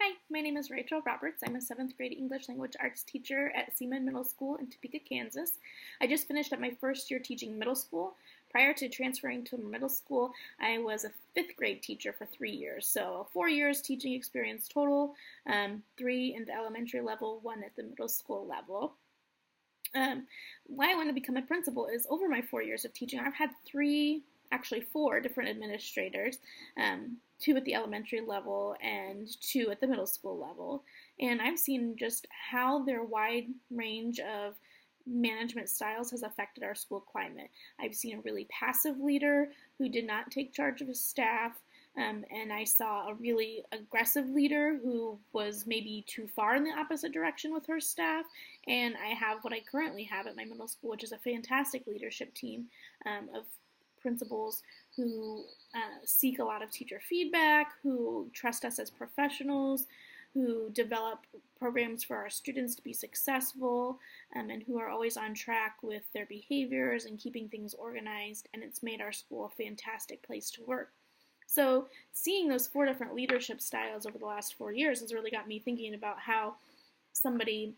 Hi, my name is Rachel Roberts. I'm a 7th grade English Language Arts teacher at Seaman Middle School in Topeka, Kansas. I just finished up my first year teaching middle school. Prior to transferring to middle school, I was a 5th grade teacher for 3 years. So 4 years teaching experience total, 3 in the elementary level, 1 at the middle school level. Why I want to become a principal is over my 4 years of teaching, I've had four different administrators, 2 at the elementary level and 2 at the middle school level. And I've seen just how their wide range of management styles has affected our school climate. I've seen a really passive leader who did not take charge of his staff, and I saw a really aggressive leader who was maybe too far in the opposite direction with her staff. And I have what I currently have at my middle school, which is a fantastic leadership team of principals who seek a lot of teacher feedback, who trust us as professionals, who develop programs for our students to be successful, and who are always on track with their behaviors and keeping things organized, and it's made our school a fantastic place to work. So seeing those 4 different leadership styles over the last 4 years has really got me thinking about how somebody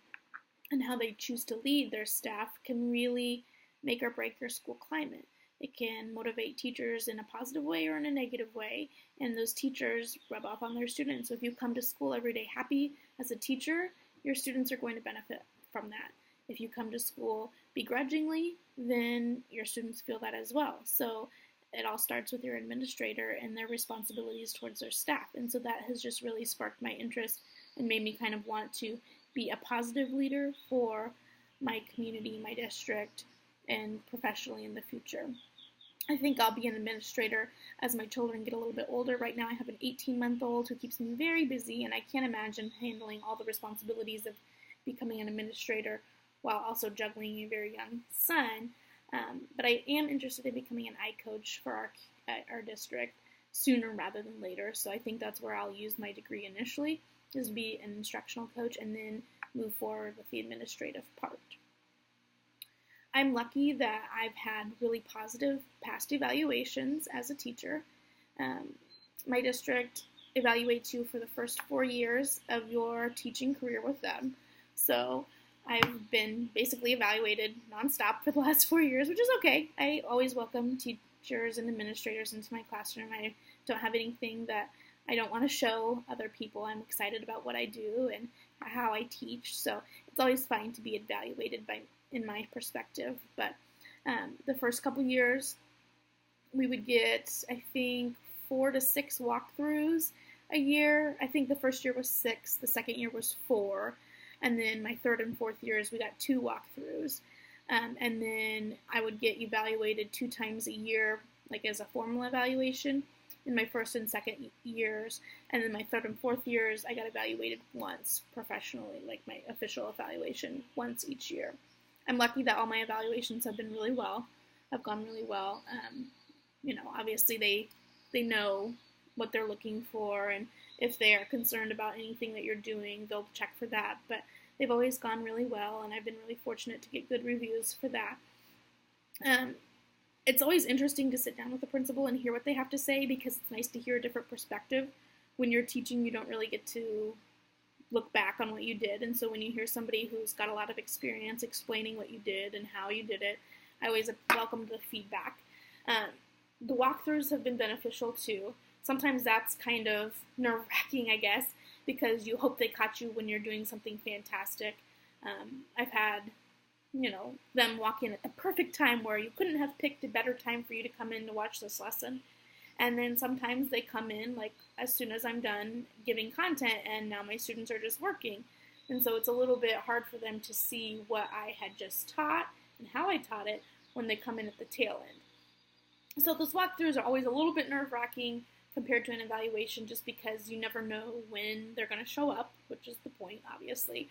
and how they choose to lead their staff can really make or break your school climate. It can motivate teachers in a positive way or in a negative way, and those teachers rub off on their students. So if you come to school every day happy as a teacher, your students are going to benefit from that. If you come to school begrudgingly, then your students feel that as well. So it all starts with your administrator and their responsibilities towards their staff. And so that has just really sparked my interest and made me kind of want to be a positive leader for my community, my district, and professionally in the future. I think I'll be an administrator as my children get a little bit older. Right now I have an 18-month-old who keeps me very busy, and I can't imagine handling all the responsibilities of becoming an administrator while also juggling a very young son. But I am interested in becoming an I-coach for our district sooner rather than later, so I think that's where I'll use my degree initially, is be an instructional coach and then move forward with the administrative part. I'm lucky that I've had really positive past evaluations as a teacher. My district evaluates you for the first 4 years of your teaching career with them. So I've been basically evaluated nonstop for the last 4 years, which is okay. I always welcome teachers and administrators into my classroom. I don't have anything that I don't want to show other people. I'm excited about what I do and how I teach. So it's always fine to be evaluated in my perspective. But the first couple years, we would get, I think, 4 to 6 walkthroughs a year. I think the first year was 6, the second year was 4, and then my 3rd and 4th years, we got 2 walkthroughs. And then I would get evaluated 2 times a year, like as a formal evaluation in my 1st and 2nd years. And then my 3rd and 4th years, I got evaluated once professionally, like my official evaluation once each year. I'm lucky that all my evaluations have been really well, have gone really well. Obviously they know what they're looking for, and if they are concerned about anything that you're doing, they'll check for that. But they've always gone really well, and I've been really fortunate to get good reviews for that. It's always interesting to sit down with the principal and hear what they have to say, because it's nice to hear a different perspective. When you're teaching, you don't really get to look back on what you did, and so when you hear somebody who's got a lot of experience explaining what you did and how you did it, I always welcome the feedback. The walkthroughs have been beneficial too. Sometimes that's kind of nerve-wracking, I guess, because you hope they caught you when you're doing something fantastic. I've had, them walk in at the perfect time where you couldn't have picked a better time for you to come in to watch this lesson. And then sometimes they come in like as soon as I'm done giving content, and now my students are just working. And so it's a little bit hard for them to see what I had just taught and how I taught it when they come in at the tail end. So those walkthroughs are always a little bit nerve-wracking compared to an evaluation, just because you never know when they're going to show up, which is the point, obviously.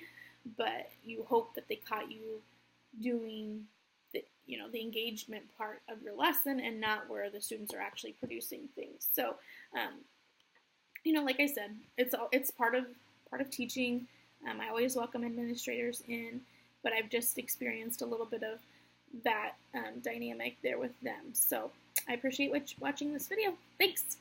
But you hope that they caught you doing the engagement part of your lesson and not where the students are actually producing things. So, like I said, it's part of teaching. I always welcome administrators in, but I've just experienced a little bit of that dynamic there with them. So I appreciate watching this video. Thanks.